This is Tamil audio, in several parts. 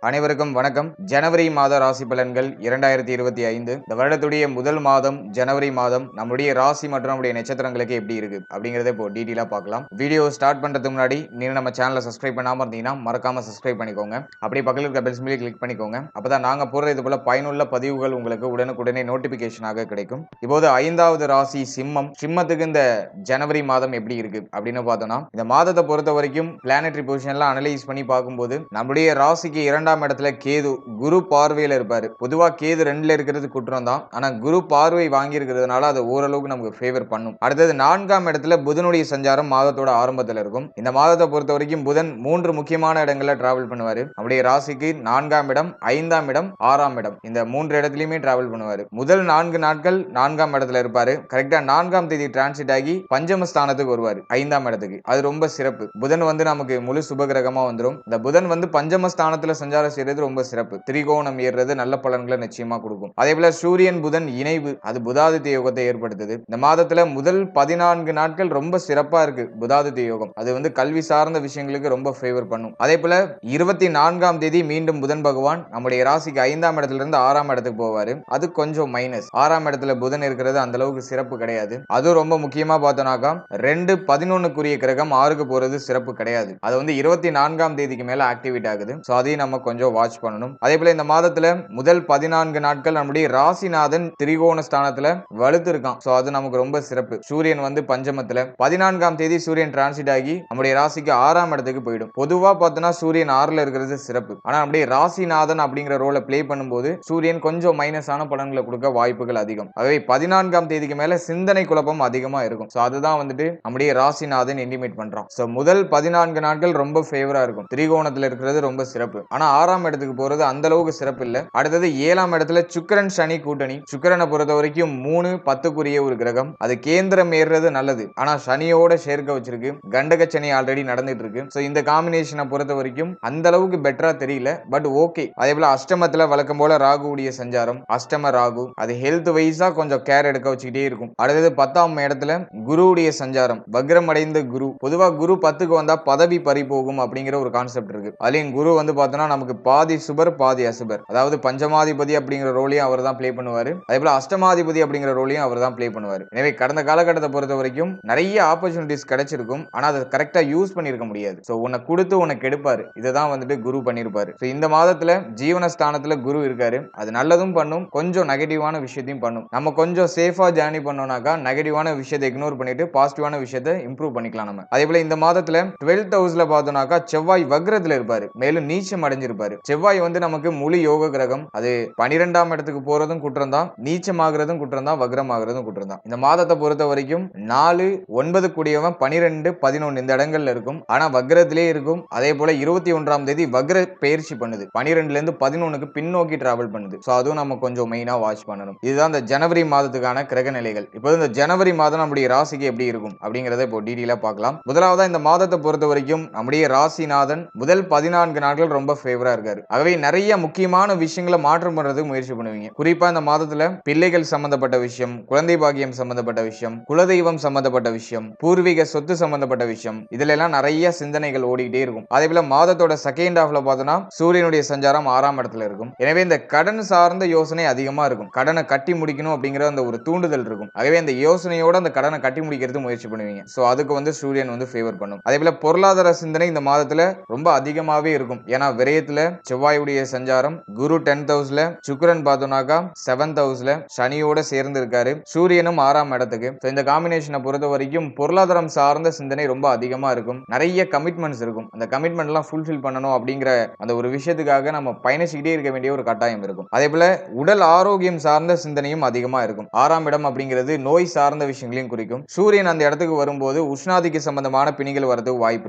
அனைவருக்கும் வணக்கம். ஜனவரி மாத ராசி பலன்கள் 2025. இந்த வருடத்துடைய முதல் மாதம் ஜனவரி மாதம் நம்முடைய ராசி மற்றும் நம்முடைய நட்சத்திரங்களுக்கு எப்படி இருக்கு அப்படிங்கறத இப்போ டீடைலா பார்க்கலாம். வீடியோ ஸ்டார்ட் பண்றதுக்கு முன்னாடி நீங்க நம்ம சேனலை சப்ஸ்கிரைப் பண்ணாம இருந்தீங்கன்னா மறக்காம சப்ஸ்கிரைப் பண்ணிக்கோங்க. அப்படியே பக்கத்துல இருக்க பெல் சிம்பலை கிளிக் பண்ணிக்கோங்க. அப்பதான் நாங்க போடுற இது போல பயனுள்ள பதிவுகள் உங்களுக்கு உடனுக்குடனே நோட்டிபிகேஷனாக கிடைக்கும். இப்போது 5வது ராசி சிம்மம். சிம்மத்துக்கு இந்த ஜனவரி மாதம் எப்படி இருக்கு அப்படின்னு பார்த்தோம்னா, இந்த மாதத்தை பொறுத்த வரைக்கும் பிளானட்டரி பொசிஷன்லாம் அனலைஸ் பண்ணி பார்க்கும்போது நம்முடைய ராசிக்கு 2ஆம் இடத்துல கேது குரு பார்வையில இருப்பாரு. பொதுவா கேது 2ல இருக்கிறது குற்றம் தான். ஆனா குரு பார்வை வாங்கி இருக்கிறதுனால அது ஓரளவுக்கு நமக்கு ஃபேவர் பண்ணும். அடுத்தது 4ஆம் இடத்துல புதனுடைய சஞ்சாரம் மாதத்தோட ஆரம்பத்துல இருக்கும். இந்த மாதத்தை பொறுத்த வரைக்கும் புதன் 3 முக்கியமான இடங்கள்ல டிராவல் பண்ணுவாரு. நம்முடைய ராசிக்கு 4ஆம் இடம், 5ஆம் இடம், 6ஆம் இடம், இந்த 3 இடத்துலயுமே டிராவல் பண்ணுவாரு. முதல் 4 நாட்கள் 4ஆம் இடத்துல இருப்பாரு. கரெக்டா 4ஆம் தேதி டிரான்சிட் ஆகி பஞ்சம ஸ்தானத்துக்கு வருவாரு, 5ஆம் இடத்துக்கு. அது ரொம்ப சிறப்பு. புதன் நமக்கு முழு சுபகிரகமா வந்துரும். இந்த புதன் பஞ்சம ஸ்தானத்துல சஞ்சாரம் செய்யறது ரொம்ப சிறப்பு. திரிகோணம் ஏறுறது நல்ல பலன்களை நிச்சயமா கொடுக்கும். அதே போல சூரியன் புதன் இணைவு அது புதாதித்ய யோகத்தை ஏற்படுத்துது. இந்த மாதத்துல முதல் 14 நாட்கள் ரொம்ப சிறப்பா இருக்கு. புதாதித்ய யோகம் அது கல்வி சார்ந்த விஷயங்களுக்கு ரொம்ப ஃபேவர் பண்ணும். அதே போல 24ஆம் தேதி மீண்டும் புதன் பகவான் நம்முடைய ராசிக்கு 5ஆம் இடத்துல இருந்து 6ஆம் இடத்துக்கு போவாரு. அது கொஞ்சம் மைனஸ். 6ஆம் இடத்துல புதன் இருக்கிறது அந்த அளவுக்கு சிறப்பு கிடையாது. அது ரொம்ப முக்கியமா பார்த்தோம்னாக்கா 2-11 கிரகம் 6க்கு போறது சிறப்பு கிடையாது. அது 24ஆம் தேதிக்கு மேல ஆக்டிவேட் ஆகுது. சோ அதையும் நம்ம கொஞ்சம் வாட்ச் பண்ணணும். அதே போல இந்த மாதத்துல முதல் 14 நாட்கள் நம்முடைய ராசிநாதன் திரிகோண ஸ்தானத்துல வலுத்து இருக்கான். சோ அது நமக்கு ரொம்ப சிறப்பு. சூரியன் பஞ்சமத்துல 14ஆம் தேதி சூரியன் டிரான்சிட் ஆகி நம்முடைய ராசிக்கு 6ஆம் இடத்துக்கு போயிடும். பொதுவா பார்த்தோம்னா சூரியன் 6ல இருக்கிறது சிறப்பு. ஆனா நம்முடைய ராசிநாதன் அப்படிங்கிற ரோலை பிளே பண்ணும்போது சூரியன் கொஞ்சம் மைனஸான பலன்களை கொடுக்க வாய்ப்புகள் அதிகம். ஆகவே 14ஆம் தேதிக்கு மேல சிந்தனை குழப்பம் அதிகமா இருக்கும். சோ அதுதான் நம்முடைய ராசிநாதன் இன்டிமேட் பண்றான். சோ முதல் 14 நாட்கள் ரொம்ப ஃபேவரா இருக்கும். திரிகோணத்துல இருக்கிறது ரொம்ப சிறப்பு. ஆனா 6ஆம் இடத்துக்கு போறது அந்த அளவுக்கு சிறப்பு இல்ல. அடுத்தது 7ஆம் இடத்துல சுக்கிரன் சனி கூட்டணி. சுக்கிரனை பொறுத்த வரைக்கும் 3-10 ஒரு கிரகம். அது கேந்திரம் ஏறுறது நல்லது. ஆனா சனியோட சேர்க்க வச்சிருக்கு. கண்டக சனி ஆல்ரெடி நடந்துட்டு இருக்கு. சோ இந்த காம்பினேஷனை பொறுத்த வரைக்கும் அந்த அளவுக்கு பெட்டரா தெரியல. But okay. அதே போல அஷ்டமத்துல வழக்கம் போல ராகுவுடைய சஞ்சாரம். அஷ்டம ராகு அது ஹெல்த் வைஸா கொஞ்சம் கேர் எடுக்க வச்சுக்கிட்டே இருக்கும். அடுத்தது 10ஆம் இடத்துல குருவுடைய சஞ்சாரம். வக்ரம் அடைந்த குரு. பொதுவா குரு 10க்கு வந்தா பதவி பறி போகும் அப்படிங்கிற ஒரு கான்செப்ட் இருக்கு. அதுலயும் குரு பார்த்தோம்னா நமக்கு பாதி சுபர் பாதி அசுபர். அதாவது பஞ்சமாதிபதி அப்படிங்கிற ரோலையும் அவர் தான் பிளே பண்ணுவாரு. அதே போல அஷ்டமாதிபதி அப்படிங்கிற ரோலையும் அவர் தான் பிளே பண்ணுவாரு. எனவே கடந்த காலகட்டத்தை பொறுத்த வரைக்கும் நிறைய ஆப்பர்ச்சுனிட்டிஸ் கிடைச்சிருக்கும். ஆனா அதை கரெக்டா யூஸ் பண்ணிருக்க முடியாது. சோ உன்னை கொடுத்து உனக்கு எடுப்பாரு. இதுதான் குரு பண்ணிருப்பாரு. சோ இந்த மாதத்துல ஜீவனஸ்தானத்துல குரு இருக்காரு. அது நல்லதும் பண்ணும், கொஞ்சம் நெகட்டிவான விஷயத்தையும் பண்ணும். நம்ம கொஞ்சம் சேஃபா ஜர்னி பண்ணோம்னாக்கா நெகட்டிவான விஷயத்தை இக்னோர் பண்ணிட்டு பாசிட்டிவான விஷயத்தை இம்ப்ரூவ் பண்ணிக்கலாம் நம்ம. அதே போல இந்த மாதத்துல 12th ஹவுஸ்ல பார்த்தோம்னாக்கா செவ்வாய் வக்ரத்துல இருப்பாரு. மேலும் நீச்சம் அடைஞ்சிருப்பாரு. செவ்வாய் நமக்கு முழு யோக கிரகம். அது 12ஆம் இடத்துக்கு போறதும் குற்றம் தான், நீச்சம் ஆகுறதும் குற்றம் தான், வக்ரம் ஆகுறதும் குற்றம் தான். இந்த மாதத்தை பொறுத்த வரைக்கும் 4-9 கூடியவன் 12-11 இந்த இடங்கள்ல இருக்கும். ஆனா வக்ரத்திலே இருக்கும். அதே போல 21ஆம் தேதி வக்ர பயிற்சி பண்ணுது. 12ல இருந்து 11க்கு பின்னோக்கி டிராவல் பண்ணுது. சோ அதுவும் நம்ம கொஞ்சம் மெயினா வாட்ச் பண்ணணும். இதுதான் இந்த ஜனவரி மாதத்துக்கான கிரக நிலைகள். இப்போ இந்த ஜனவரி மாதம் நம்முடைய ராசிக்கு எப்படி இருக்கும் அப்படிங்கறத இப்போ டீடைலா பார்க்கலாம். முதலாவதா இந்த மாதத்தை பொறுத்த வரைக்கும் நம்முடைய ராசிநாதன் முதல் 14 நாட்கள் ரொம்ப ஃபேவரா இருக்காரு. ஆகவே நிறைய முக்கியமான விஷயங்களை மாற்றம் பண்றதுக்கு முயற்சி பண்ணுவீங்க. குறிப்பா இந்த மாதத்துல பிள்ளைகள் சம்பந்தப்பட்ட விஷயம், குழந்தை பாக்கியம் சம்பந்தப்பட்ட விஷயம், குலதெய்வம் சம்பந்தப்பட்ட விஷயம், பூர்வீக சொத்து சம்பந்தப்பட்ட விஷயம், இதுல எல்லாம் நிறைய சிந்தனைகள் ஓடிக்கிட்டே இருக்கும். அதே போல மாதத்தோட செகண்ட் ஹாஃப்ல பார்த்தோம்னா சூரியனுடைய சஞ்சாரம் 6ஆம் இடத்துல இருக்கும். எனவே இந்த கடன் சார்ந்த யோசனை அதிகமா இருக்கும். கடனை கட்டி முடிக்கணும் அப்படிங்கிற அந்த ஒரு தூண்டுதல் இருக்கும். ஆகவே அந்த யோசனையோட அந்த கடனை கட்டி முடிக்கிறது முயற்சி பண்ணுவீங்க. சோ அதுக்கு சூரியன் ஃபேவர் பண்ணும். அதே போல பொருளாதார சிந்தனை இந்த மாதத்துல ரொம்ப அதிகமாவே இருக்கும். ஏன்னா விரயத்துல செவ்வாயுடைய சஞ்சாரம், குரு 10th ஹவுஸ்ல, சுக்கிரன் பார்த்தோம்னாக்கா 7th ஹவுஸ்ல சனியோட சேர்ந்து இருக்காரு. சூரியனும் 6ஆம் இடத்துக்கு. இந்த காம்பினேஷனை பொறுத்த வரைக்கும் பொருளாதாரம் சார்ந்த சிந்தனை ரொம்ப அதிகமா இருக்கும். நிறைய கமிட்மெண்ட்ஸ் இருக்கும். அந்த கமிட்மெண்ட் எல்லாம் ஃபுல்ஃபில் பண்ணணும் அப்படிங்கிற அந்த ஒரு விஷயத்துக்காக நம்ம பயணிச்சுக்கிட்டே இருக்க வேண்டிய ஒரு கட்டாயம் இருக்கும். அதே போல உடல் ஆரோக்கியம் சார்ந்த சிந்தனையும் அதிகமா இருக்கும். 6ஆம் இடம் அப்படிங்கிறது நோய் சார்ந்த விஷயங்களையும் குறிக்கும். சூரியன் அந்த இடத்துக்கு வரும்போது உஷ்ணாதிக்க சம்பந்தமான பிணிகள் வரதுக்கு வாய்ப்பு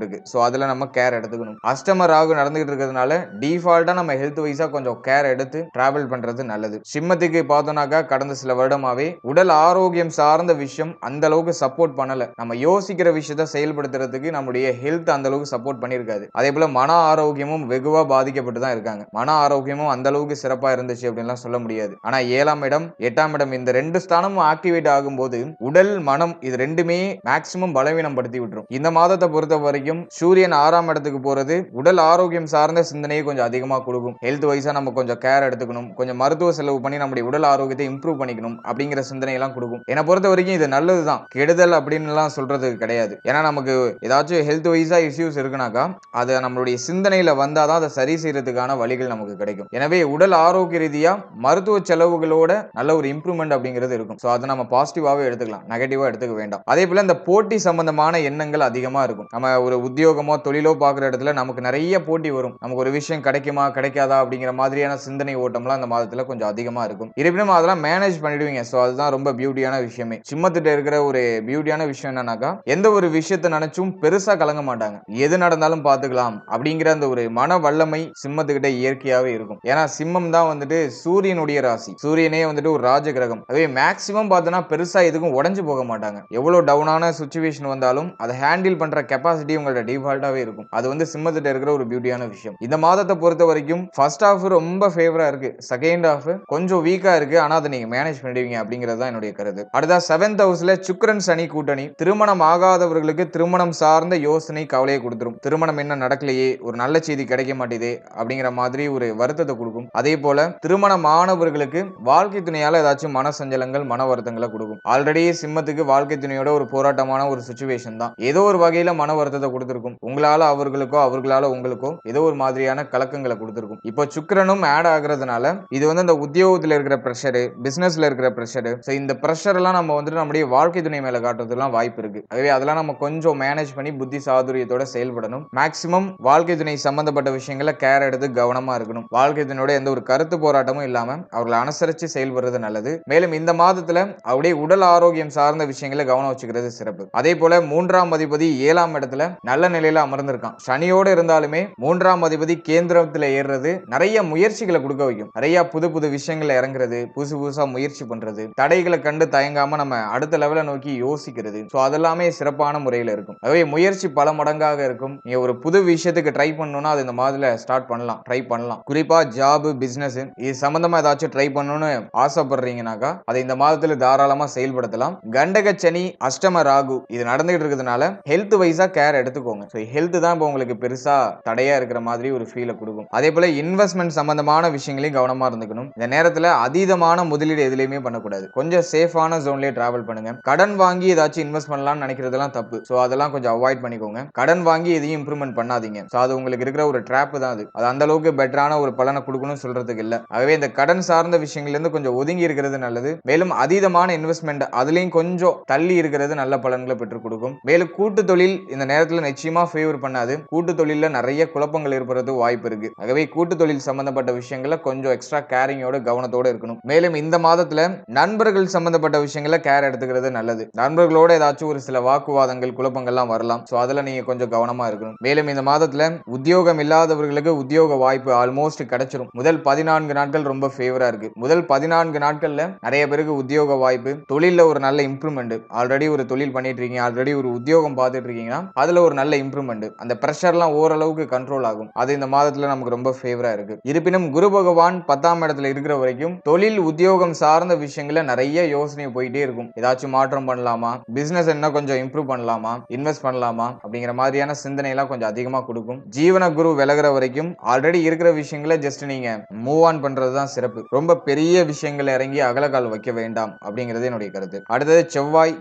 இருக்கு. சோ அதுல நம்ம கேர் எடுத்துக்கணும். அஷ்டம ராகு நடந்துகிட்டு இருக்கிறதுனால டிஃபால்ட்டா நம்ம ஹெல்த் வைஸா கொஞ்சம் கேர் எடுத்து டிராவல் பண்றது நல்லது. சிம்மத்துக்கு பார்த்தோம்னாக்கா கடந்த சில வருடமாவே உடல் ஆரோக்கியம் சார்ந்த விஷயம் அந்த அளவுக்கு சப்போர்ட் பண்ணல. நம்ம யோசிக்கிற விஷயத்தை செயல்படுத்துறதுக்கு நம்முடைய ஹெல்த் அந்த அளவுக்கு சப்போர்ட் பண்ணிருக்காது. அதே போல மன ஆரோக்கியமும் வெகுவா பாதிக்கப்பட்டு தான் இருக்காங்க. மன ஆரோக்கியமும் அந்த அளவுக்கு சிறப்பா இருந்துச்சு அப்படின்லாம் சொல்ல முடியாது. ஆனா 7ஆம் இடம் 8ஆம் இடம் இந்த 2 ஸ்தானமும் ஆக்டிவேட் ஆகும்போது உடல் மனம் இது ரெண்டுமே மேக்சிமம் பலவீனம் படுத்தி விட்டுரும். இந்த மாதத்தை பொறுத்த வரைக்கும் சூரியன் 6ஆம் இடத்துக்கு போறது உடல் ஆரோக்கியம் சார்ந்த சிந்தனையை கொஞ்சம் அதிகமா கொடுக்கும். ஹெல்த் வைஸா நம்ம கொஞ்சம் கேர் எடுத்துக்கணும், கொஞ்சம் மருத்துவ செலவு பண்ணி நம்முடைய உடல் ஆரோக்கியத்தை இம்ப்ரூவ் பண்ணிக்கணும் அப்படிங்கிற சிந்தனை எல்லாம் கொடுக்கும். என்னை பொறுத்த வரைக்கும் இது நல்லதுதான், கெடுதல் அப்படின்னு எல்லாம் சொல்றது கிடையாது. ஏன்னா நமக்கு ஏதாச்சும் ஹெல்த் வைஸா இஷ்யூஸ் இருக்குனாக்கா அது நம்மளுடைய சிந்தனையில வந்தாதான் அதை சரி செய்யறதுக்கான வழிகள் நமக்கு கிடைக்கும். எனவே உடல் ஆரோக்கிய ரீதியா மருத்துவ செலவுகளோட நல்ல ஒரு இம்ப்ரூவ்மெண்ட் அப்படிங்கிறது இருக்கும். சோ அதை நம்ம பாசிட்டிவாவே எடுத்துக்கலாம், நெகட்டிவா எடுத்துக்க வேண்டாம். அதே போல இந்த போட்டி சம்பந்தமான எண்ணங்கள் அதிகமா இருக்கும். நம்ம ஒரு உத்தியோகமோ தொழிலோ பார்க்குற இடத்துல நமக்கு நிறைய போட்டி வரும். நமக்கு ஒரு விஷயம் கிடைக்குமா கிடைக்காதா அப்படிங்கிற மாதிரியான சிந்தனை ஓட்டம்லாம் அந்த மாதத்துல கொஞ்சம் அதிகமா இருக்கும். இருப்பினும் அதெல்லாம் மேனேஜ் பண்ணிடுவீங்க. சோ அதுதான் ரொம்ப பியூட்டியான விஷயமே. சிம்மத்திட்ட இருக்கிற ஒரு பியூட்டியான விஷயம் என்னன்னாக்கா எந்த ஒரு விஷயத்தை நினைச்சும் பெருசா கலங்க மாட்டாங்க. எது நடந்தாலும் பாத்துக்கலாம் அப்படிங்கிற அந்த ஒரு மன வல்லமை சிம்மத்துக்கிட்ட இயற்கையாவே இருக்கும். ஏன்னா சிம்மம் தான் வந்துட்டு சூரியனுடைய ராசி. சூரியனே வந்துட்டு ஒரு ராஜ கிரகம். அதுவே மேக்சிமம் பார்த்தோன்னா பெருசா எதுக்கும் உடஞ்சு போக மாட்டாங்க. எவ்வளவு டவுனான சுச்சுவேஷன் வந்தாலும் அதை ஹேண்டில் பண்ற கெப்பாசிட்டி உங்களோட டிஃபால்ட்டாவே இருக்கும். அது வந்து சிம்மத்திட்ட இருக்கிற ஒரு பியூட்டியான விஷயம். இந்த மாதத்தை பொறுத்த வரைக்கும் ஃபர்ஸ்ட் ஹாஃப் ரொம்ப ஃபேவரா இருக்கு, செகண்ட் ஹாஃப் கொஞ்சம் வீக்கா இருக்கு. ஆனா அதை நீங்க மேனேஜ் பண்ணிடுவீங்க அப்படிங்கிறது தான் என்னுடைய கருத்து. அடுத்த 7th ஹவுஸ்ல சுக்கிரன் சனி கூட்டணி. திருமணம் ஆகாதவர்களுக்கு திருமணம் சார்ந்த யோசனை கவலையை கொடுத்துரும். திருமணம் என்ன நடக்கலையே, ஒரு நல்ல செய்தி கிடைக்க மாட்டேதே அப்படிங்கிற மாதிரி ஒரு வருத்தத்தை கொடுக்கும். அதே போல திருமணம் ஆனவர்களுக்கு வாழ்க்கை துணையால ஏதாச்சும் மன சஞ்சலங்கள் மன வருத்தங்களை கொடுக்கும். ஆல்ரெடி சிம்மத்துக்கு வாழ்க்கை துணையோட ஒரு போராட்டமான ஒரு சிச்சுவேஷன் தான் ஏதோ ஒரு வகையில மன வருத்தத்தை கொடுத்திருக்கும். உங்களால அவர்களுக்கோ அவர்களால உங்களுக்கோ ஏதோ ஒரு மாதிரியான கலக்கங்களை கொடுத்திருக்கும். இப்போ சுக்கிரனும் ஆட் ஆகுறதுனால இது வந்து அந்த உத்தியோகத்துல இருக்கிற பிரஷர், பிசினஸ்ல இருக்கிற பிரஷர், இந்த பிரஷர் எல்லாம் நம்ம வந்துட்டு நம்முடைய வாழ்க்கை துணை மேல காட்டுறதுலாம் வாய்ப்பு இருக்கு. ஆகவே அதெல்லாம் நம்ம கொஞ்சம் மேனேஜ் பண்ணி புத்தி சாதுரியத்தோட செயல்படணும். மேக்சிமம் வாழ்க்கை துணை சம்பந்தப்பட்ட விஷயங்களை கேர் எடுத்து கவனமா இருக்கணும். வாழ்க்கை துணையோட எந்த ஒரு கருத்து போராட்டமும் இல்லாம அவர்களை அனுசரிச்சு செயல்படுறது நல்லது. மேலும் இந்த மாதத்துல அவருடைய உடல் ஆரோக்கியம் சார்ந்த விஷயங்களை கவனம் வச்சுக்கிறது சிறப்பு. அதே போல 3ஆம் அதிபதி 7ஆம் இடத்துல நல்ல நிலையில அமர்ந்திருக்கான். சனியோட இருந்தாலுமே 3ஆம் அதிபதி கேந்திரத்துல ஏறுறது நிறைய முயற்சிகளை கொடுக்க வைக்கும். நிறைய புது புது விஷயங்களை இறங்குறது, புதுசா முயற்சி பண்றது, தடைகளை கண்டு தயங்காம நம்ம அடுத்த லெவலை நோக்கி யோசிக்கிறது. சோ அதெல்லாமே சிறப்பான முறையில் இருக்கும். அதுவே முயற்சி பல மடங்காக இருக்கும். நீங்க ஒரு புது விஷயத்துக்கு ட்ரை பண்ணணும்னா அது இந்த மாதிரில ஸ்டார்ட் பண்ணலாம், ட்ரை பண்ணலாம். குறிப்பா ஜாப், பிசினஸ் இது சம்பந்தமா ஏதாச்சும் ட்ரை பண்ணணும்னு ஆசைப்படுறீங்கன்னாக்கா அதை இந்த மாதத்துல தாராளமா செயல்படுத்தலாம். கண்டக சனி, அஷ்டம ராகு இது நடந்துகிட்டு இருக்கிறதுனால ஹெல்த் வைஸா கேர் எடுத்துக்கோங்க. சோ ஹெல்த் தான் இப்போ உங்களுக்கு பெருசா தடையா இருக்கிற மாதிரி ஒரு ஃபீலை கொடுக்கும். அதே போல இன்வெஸ்ட்மெண்ட் சம்பந்தமான விஷயங்களையும் கவனமா இருந்துக்கணும். இந்த நேரத்துல அதீதமான முதலீடு எதுலையுமே பண்ணக்கூடாது. கொஞ்சம் சேஃபான ஜோன்லயே டிராவல் பண்ணுங்க. கடன் வாங்கி ஏதாச்சும் இன்வெஸ்ட் பண்ணலாம்னு நினைக்கிறதெல்லாம் தப்பு. சோ அதெல்லாம் கொஞ்சம் அவாய்ட் பண்ணிக்கோங்க. கடன் வாங்கி எதையும் இம்ப்ரூவ்மெண்ட் பண்ணாதீங்க. சோ அது உங்களுக்கு இருக்கிற ஒரு ட்ராப் தான். அது அந்த அளவுக்கு பெட்டரான ஒரு பலனை கொடுக்கணும்னு சொல்றதுக்கு இல்ல. ஆகவே இந்த கடன் சார்ந்த விஷயங்கள்ல இருந்து கொஞ்சம் ஒதுங்கி இருக்கிறது நல்லது. மேலும் அதீதமான இன்வெஸ்ட்மெண்ட் அதுலயும் கொஞ்சம் தள்ளி இருக்கிறது நல்ல பலன்களை பெற்றுக் கொடுக்கும். மேலும் கூட்டு தொழில் இந்த நேரத்துல நிச்சயமா ஃபேவர் பண்ணாது. கூட்டு தொழில நிறைய குழப்பங்கள் ஏற்படுறது வாய்ப்பு இருக்கு. ஆகவே கூட்டு தொழில் சம்பந்தப்பட்ட விஷயங்களை கொஞ்சம் எக்ஸ்ட்ரா கேரிங்கோட கவனத்தோட இருக்கணும். மேலும் இந்த மாதத்துல நண்பர்கள் சம்பந்தப்பட்ட விஷயங்களை கேர் எடுத்துக்கிறது நல்லது. நண்பர்களோட ஏதாச்சும் ஒரு சில வாக்குவாதங்கள் குழப்பங்கள்லாம் வரலாம். சோ அதுல நீங்க கொஞ்சம் கவனமா இருக்கணும். மேலும் இந்த மாதத்துல உத்தியோகம் இல்லாதவர்களுக்கு உத்தியோக வாய்ப்பு ஆல்மோஸ்ட் கிடைச்சிரும். முதல் 14 நாட்கள் ரொம்ப ஃபேவரா இருக்கு. முதல் 14 நாட்கள்ல நிறைய பேருக்கு உத்தியோக வாய்ப்பு, தொழில ஒரு நல்ல இம்ப்ரூவ்மெண்ட். ஆல்ரெடி ஒரு தொழில் பண்ணிட்டு இருக்கீங்க, ஆல்ரெடி ஒரு உத்தியோகம் பார்த்துட்டு இருக்கீங்கன்னா அதுல ஒரு நல்ல இம்ப்ரூவ்மெண்ட். அந்த பிரஷர்லாம் ஓரளவுக்கு கண்ட்ரோல் ஆகும். அது இந்த மாதத்துல நமக்கு ரொம்ப ஃபேவரா இருக்கு. இருப்பினும் குரு பகவான் 10ஆம் இடத்துல இருக்கிற வரைக்கும் தொழில் உத்தியோகம் சார்ந்த விஷயங்கள நிறைய யோசனை போயிட்டே இருக்கும். ஏதாச்சும் மாற்றம் பண்ணலாமா, பிசினஸ் என்ன கொஞ்சம் இம்ப்ரூவ் பண்ணலாமா, இன்வெஸ்ட் பண்ணலாமா அப்படிங்கிற மாதிரியான சிந்தனை எல்லாம் கொஞ்சம் அதிகமா கொடுக்கும். ஜீவன குரு விலகிற வரைக்கும் ஆல்ரெடி இருக்கிற விஷயங்களை ஜஸ்ட் நீங்க மூவ் ஆன் பண்றதுதான் சிறப்பு. ரொம்ப பெரிய விஷயங்களை இறங்கி அகலகால் வைக்க வேண்டாம் அப்படிங்கிறது என்னுடைய கருத்து. அடுத்தது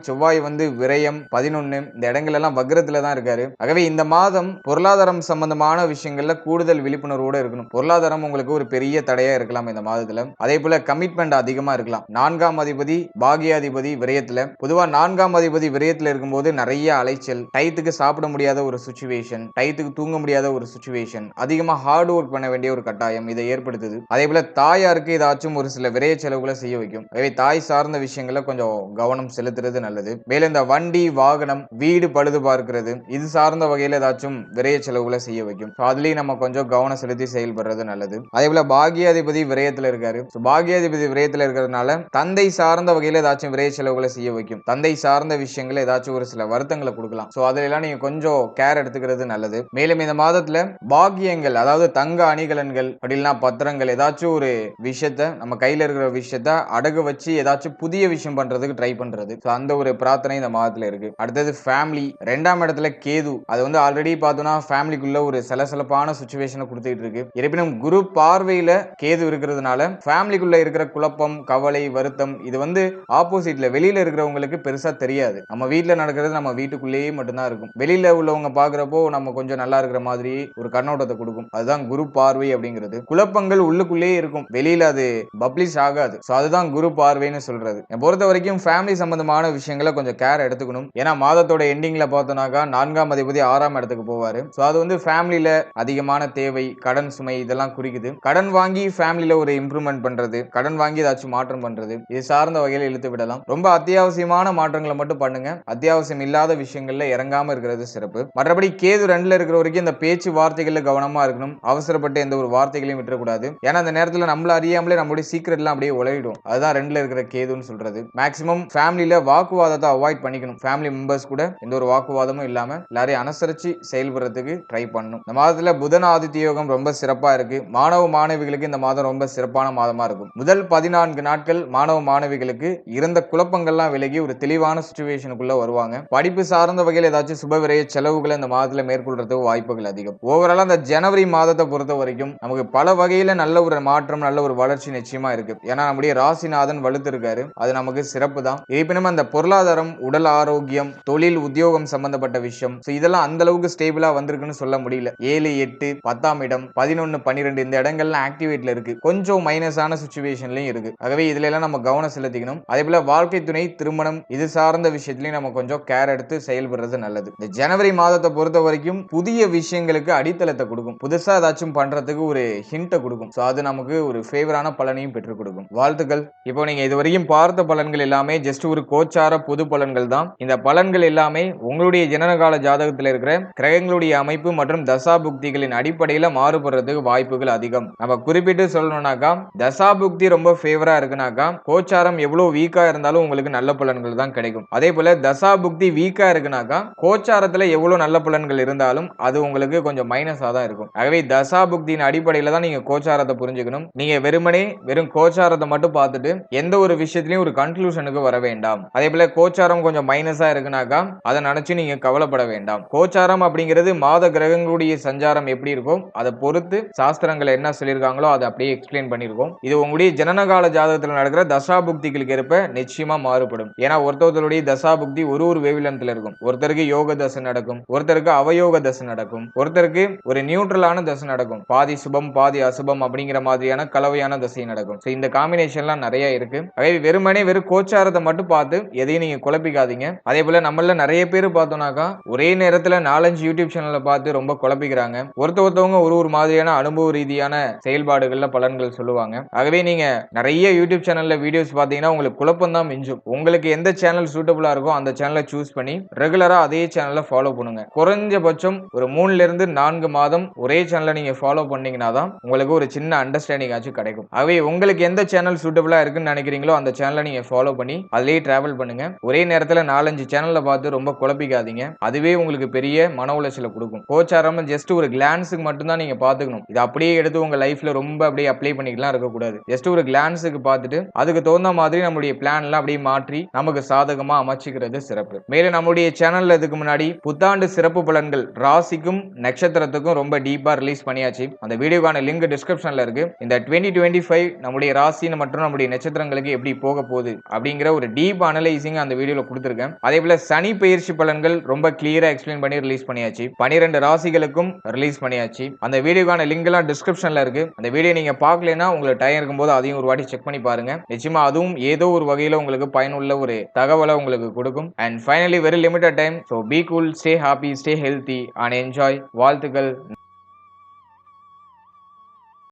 செவ்வாய் வந்து விரயம் 11 இந்த இடங்கள் எல்லாம் வக்ரத்துல தான் இருக்காரு. ஆகவே இந்த மாதம் பொருளாதாரம் சம்பந்தமான விஷயங்கள்ல கூடுதல் விழிப்புணர்வோட இருக்கணும். பொருளாதாரம் உங்களுக்கு ஒரு பெரிய தடையா இருக்கலாம் இந்த மாதத்துல. அதே போல கமிட்மெண்ட் அதிகமா இருக்கலாம். 4ஆம் அதிபதி பாகியாதிபதி விரயத்துல. பொதுவா 4ஆம் அதிபதி விரயத்துல இருக்கும்போது நிறைய அலைச்சல், டயத்துக்கு சாப்பிட முடியாத ஒரு சுச்சுவேஷன், டயத்துக்கு தூங்க முடியாத ஒரு சுச்சுவேஷன், அதிகமா ஹார்ட் ஒர்க் பண்ண வேண்டிய ஒரு கட்டாயம் இதை ஏற்படுத்துது. அதே போல தாயாருக்கு ஏதாச்சும் ஒரு சில விரைய செலவுகளை செய்ய வைக்கும். எனவே தாய் சார்ந்த விஷயங்களை கொஞ்சம் கவனம் செலுத்துறது நல்லது. மேலும் இந்த வண்டி வாகனம் வீடு பழுது பார்க்கிறது இது சார்ந்த வகையில ஏதாச்சும் விரைய செலவுகளை செய்ய வைக்கும். அதுலயும் நம்ம கொஞ்சம் கவனம் செலுத்தி செயல்படுறது நல்லது. அதே போல பாகியாதிபதி விரயத்துல இருக்காரு. பாகியாதிபதி விரயத்துல இருக்கிறதுனால தந்தை சார்ந்த வகையில ஏதாச்சும் விரைய செலவுகளை செய்ய வைக்கும். தந்தை சார்ந்த விஷயங்களை ஏதாச்சும் ஒரு சில வருத்தங்களை கொடுக்கலாம். சோ அதெல்லாம் நீங்க கொஞ்சம் கேர் எடுத்துக்கிறது நல்லது. மேலும் இந்த மாதத்துல பாக்கியங்கள் அதாவது தங்க அணிகலன்கள் அப்படின்னா பத்திரங்கள் ஏதாச்சும் ஒரு விஷயத்த நம்ம கையில இருக்கிற விஷயத்த அடகு வச்சு ஏதாச்சும் புதிய விஷயம் பண்றதுக்கு ட்ரை பண்றது. அந்த ஒரு பிரார்த்தனை இந்த மாதத்துல இருக்கு. அடுத்தது ஃபேமிலி 2ஆம் இடத்துல கேது. அது வந்து ஆல்ரெடி பார்த்தோம்னா ஃபேமிலிக்குள்ள ஒரு சலசலப்பான சுச்சுவேஷன் மோட்டிவேஷனை கொடுத்துட்டு இருக்கு. இருப்பினும் குரு பார்வையில கேது இருக்கிறதுனால ஃபேமிலிக்குள்ள இருக்கிற குழப்பம், கவலை, வருத்தம் இது வந்து ஆப்போசிட்ல வெளியில இருக்கிறவங்களுக்கு பெருசா தெரியாது. நம்ம வீட்ல நடக்கிறது நம்ம வீட்டுக்குள்ளேயே மட்டும்தான் இருக்கும். வெளியில உள்ளவங்க பாக்குறப்போ நம்ம கொஞ்சம் நல்லா இருக்கிற மாதிரி ஒரு கண்ணோட்டத்தை கொடுக்கும். அதுதான் குரு பார்வை அப்படிங்கிறது. குழப்பங்கள் உள்ளுக்குள்ளேயே இருக்கும், வெளியில அது பப்ளிஷ் ஆகாது. சோ அதுதான் குரு பார்வைன்னு சொல்றது. பொறுத்த வரைக்கும் ஃபேமிலி சம்பந்தமான விஷயங்களை கொஞ்சம் கேர் எடுத்துக்கணும். ஏன்னா மாதத்தோட எண்டிங்ல பார்த்தோம்னாக்கா 4ஆம் அதிபதி 6ஆம் இடத்துக்கு போவாரு. சோ அது வந்து ஃபேமிலில அதிகமான தேவை, கடன் சுமை இதெல்லாம் குறிக்குது. கடன் வாங்கி ஃபேமிலில ஒரு இம்ப்ரூவ்மெண்ட் பண்றது, கடன் வாங்கி ஏதாச்சும் மாற்றம் பண்றது, இது சார்ந்த வகையில இழுத்து விடலாம். ரொம்ப அத்தியாவசியமான மாற்றங்களை மட்டும் பண்ணுங்க. அத்தியாவசியம் இல்லாத விஷயங்கள்ல இறங்காம இருக்கிறது சிறப்பு. மற்றபடி கேது 2ல இருக்கிற வரைக்கும் இந்த பேச்சு வார்த்தைகள்ல கவனமா இருக்கணும். அவசரப்பட்டு எந்த ஒரு வார்த்தைகளையும் விட்டுறக்கூடாது. ஏன்னா அந்த நேரத்துல நம்மள அறியாமலே நம்மளுடைய சீக்ரெட் எல்லாம் அப்படியே உழையிடும். அதுதான் 2ல இருக்கிற கேதுன்னு சொல்றது. மேக்ஸிமம் ஃபேமிலில வாக்குவாதத்தை அவாய்ட் பண்ணிக்கணும். ஃபேமிலி மெம்பர்ஸ் கூட எந்த ஒரு வாக்குவாதமும் இல்லாம எல்லாரையும் அனுசரிச்சு செயல்படுறதுக்கு ட்ரை பண்ணணும். இந்த மாதத்துல புதன் ஆதித்ய யோகம் ரொம்ப சிறப்பா இருக்கு. மாணவ மாணவிகளுக்கு இந்த மாதம் ரொம்ப சிறப்பான மாதமா இருக்கும். முதல் 14 நாட்கள் மாணவ மாணவிகளுக்கு இருந்த குழப்பங்கள்லாம் விலகி ஒரு தெளிவான சிச்சுவேஷனுக்குள்ள வருவாங்க. படிப்பு சார்ந்த வகையில் ஏதாச்சும் சுபவிரய செலவுகளை இந்த மாதத்துல மேற்கொள்றதுக்கு வாய்ப்புகள் அதிகம். ஓவரால் அந்த ஜனவரி மாதத்தை பொறுத்த வரைக்கும் நமக்கு பல வகையில நல்ல ஒரு மாற்றம், நல்ல ஒரு வளர்ச்சி நிச்சயமா இருக்கு. ஏன்னா நம்முடைய ராசிநாதன் வலுத்து இருக்காரு, அது நமக்கு சிறப்பு தான். இருப்பினும் அந்த பொருளாதாரம், உடல் ஆரோக்கியம், தொழில், உத்தியோகம் சம்பந்தப்பட்ட விஷயம் இதெல்லாம் அந்த அளவுக்கு ஸ்டேபிளா வந்திருக்குன்னு சொல்ல முடியல. 7, 8, 10ஆம் இடம், 11, 12 இந்த இடங்கள்லாம் ஆக்டிவேட்ல இருக்கு. கொஞ்சம் மைனஸான சிச்சுவேஷன்லயும் இருக்கு. ஆகவே இதுல எல்லாம் நம்ம கவனம் செலுத்திக்கணும். அதே போல வாழ்க்கை துணை, திருமணம் இது சார்ந்த விஷயத்திலையும் நம்ம கொஞ்சம் கேர் எடுத்து செயல்படுறது நல்லது. இந்த ஜனவரி மாதத்தை பொறுத்த வரைக்கும் புதிய விஷயங்களுக்கு அடித்தளத்தை கொடுக்கும். புதுசா ஏதாச்சும் பண்றதுக்கு ஒரு ஹிண்ட்டை கொடுக்கும். சோ அது நமக்கு ஒரு ஃபேவரான பலனையும் பெற்றுக் கொடுக்கும். வாழ்த்துக்கள். இப்போ நீங்க இதுவரைக்கும் பார்த்த பலன்கள் எல்லாமே ஜஸ்ட் ஒரு கோச்சார பொது பலன்கள் தான். இந்த பலன்கள் எல்லாமே உங்களுடைய ஜனனகால ஜாதகத்தில் இருக்கிற கிரகங்களுடைய அமைப்பு மற்றும் தசாபுக்திகளின் அடிப்படையில மாறுபடுறதுக்கு வாய்ப்புகள் அதிகம். நம்ம குறிப்பிட்டு சொல்லணும்னாக்கா தசாபுக்தி ரொம்ப ஃபேவரா இருக்குனாக்கா கோச்சாரம் எவ்வளவு வீக்கா இருந்தாலும் உங்களுக்கு நல்ல பலன்கள் தான் கிடைக்கும். அதே போல தசாபுக்தி வீக்கா இருக்குனாக்கா கோச்சாரத்துல எவ்வளவு நல்ல பலன்கள் இருந்தாலும் அது உங்களுக்கு கொஞ்சம் மைனஸா தான் இருக்கும். ஆகவே தசாபுக்தியின் அடிப்படையில தான் நீங்க கோச்சாரத்தை புரிஞ்சுக்கணும். நீங்க வெறும் கோச்சாரத்தை மட்டும் பார்த்துட்டு எந்த ஒரு விஷயத்திலையும் ஒரு கன்க்ளூஷனுக்கு வர வேண்டாம். அதே போல கோச்சாரம் கொஞ்சம் மைனஸா இருக்குனாக்கா அதை நினைச்சு நீங்க கவலைப்பட வேண்டாம். கோச்சாரம் அப்படிங்கிறது மாத கிரகங்களுடைய சஞ்சாரம் எப்படி இருக்கும் அதை பொறுத்து சாஸ்திரங்கள் என்ன சொல்லியிருக்காங்களோ அதை அப்படியே எக்ஸ்பிளைன் பண்ணிருக்கோம். இது உங்களுடைய ஜனனகால ஜாதகத்தில் நடக்கிற தசாபுக்திகளுக்கு ஏற்ப நிச்சயமா மாறுபடும். ஏன்னா ஒருத்தருடைய தசாபுக்தி ஒரு வேவ்லென்த்ல இருக்கும். ஒருத்தருக்கு யோக தசை நடக்கும், ஒருத்தருக்கு அவயோக தசை நடக்கும், ஒருத்தருக்கு ஒரு நியூட்ரலான தசை நடக்கும், பாதி சுபம் பாதி அசுபம் அப்படிங்கிற மாதிரியான கலவையான தசை நடக்கும். இந்த காம்பினேஷன்லாம் நிறைய இருக்கு. வெறும் கோச்சாரத்தை மட்டும் பார்த்து எதையும் நீங்க குழப்பிக்காதீங்க. அதே போல நம்மள நிறைய பேர் பார்த்தோம்னாக்கா ஒரே நேரத்துல 4-5 யூடியூப் சேனல்ல பார்த்து ரொம்ப குழப்பிக்கிறாங்க. ஒருத்தவங்க ஒரு மாதிரியான அனுபவ ரீதியான செயல்பாடுகள்ல பலன்கள் சொல்லுவாங்க. ஆகவே நீங்க நிறைய யூடியூப் சேனல்ல வீடியோஸ் பார்த்தீங்கன்னா உங்களுக்கு குழப்பம் தான் மிஞ்சும். உங்களுக்கு எந்த சேனல் சூட்டபிளா இருக்கோ அந்த சேனலை சூஸ் பண்ணி ரெகுலரா அதே சேனலை ஃபாலோ பண்ணுங்க. குறைஞ்சபட்சம் ஒரு 3ல இருந்து 4 மாதம் ஒரே சேனலை நீங்க ஃபாலோ பண்ணீங்கன்னா தான் உங்களுக்கு ஒரு சின்ன அண்டர்ஸ்டாண்டிங் ஆச்சு கிடைக்கும். ஆகவே உங்களுக்கு எந்த சேனல் சூட்டபிளா இருக்குன்னு நினைக்கிறீங்களோ அந்த சேனலை நீங்க ஃபாலோ பண்ணி அதிலேயே டிராவல் பண்ணுங்க. ஒரே நேரத்துல 4-5 சேனல்ல பார்த்து ரொம்ப குழப்பிக்காதீங்க. அதுவே உங்களுக்கு பெரிய மன உளைச்சலை கொடுக்கும். கோச்சாரம் ஜஸ்ட் ஒரு கிளான்ஸுக்கு மட்டும் தான் நீங்க பாத்துக்கணும். இது அப்படியே எடுத்து உங்க லைஃப்ல ரொம்ப அப்படியே அப்ளை பண்ணிக்கலாம் இருக்கக்கூடாது. ஜஸ்ட் ஒரு கிளான்ஸுக்கு பார்த்துட்டு அதுக்கு தகுந்த மாதிரி நம்மளுடைய பிளான் எல்லாம் அப்படியே மாற்றி நமக்கு சாதகமா அமைச்சுக்கிறது சிறப்பு. மேலும் நம்மளுடைய சேனல்ல இதுக்கு முன்னாடி புத்தாண்டு சிறப்பு பலன்கள் ராசிக்கும் நட்சத்திரத்துக்கும் ரொம்ப டீப்பா ரிலீஸ் பண்ணியாச்சு. அந்த வீடியோக்கான லிங்க் டிஸ்கிரிப்ஷன்ல இருக்கு. இந்த 2025 நம்முடைய ராசி மற்றும் நம்முடைய நட்சத்திரங்களுக்கு எப்படி போக போகுது அப்படிங்கிற ஒரு டீப் அனலைசிங் அந்த வீடியோல கொடுத்திருக்கேன். அதே போல சனி பெயர்ச்சி பலன்கள் ரொம்ப கிளியரா எக்ஸ்பிளைன் பண்ணி ரிலீஸ் பண்ணியாச்சு. 12 ராசிகளுக்கும் ரிலீஸ் பண்ணியாச்சு. அந்த வீடியோக்கான லிங்க் எல்லாம் டிஸ்கிரிப்ஷன்ல இருக்கு. அந்த வீடியோ நீங்க பார்க்கலனா உங்களுக்கு டைம் இருக்கும்போது அதையும் ஒரு வாட்டி செக் பண்ணி பாருங்க. நிச்சயமா அதுவும் ஏதோ ஒரு வகையில உங்களுக்கு பயனுள்ள ஒரு தகவலை உங்களுக்கு கொடுக்கும். And finally very limited time. So be cool, stay happy, stay healthy and enjoy. வாழ்த்துக்கள்.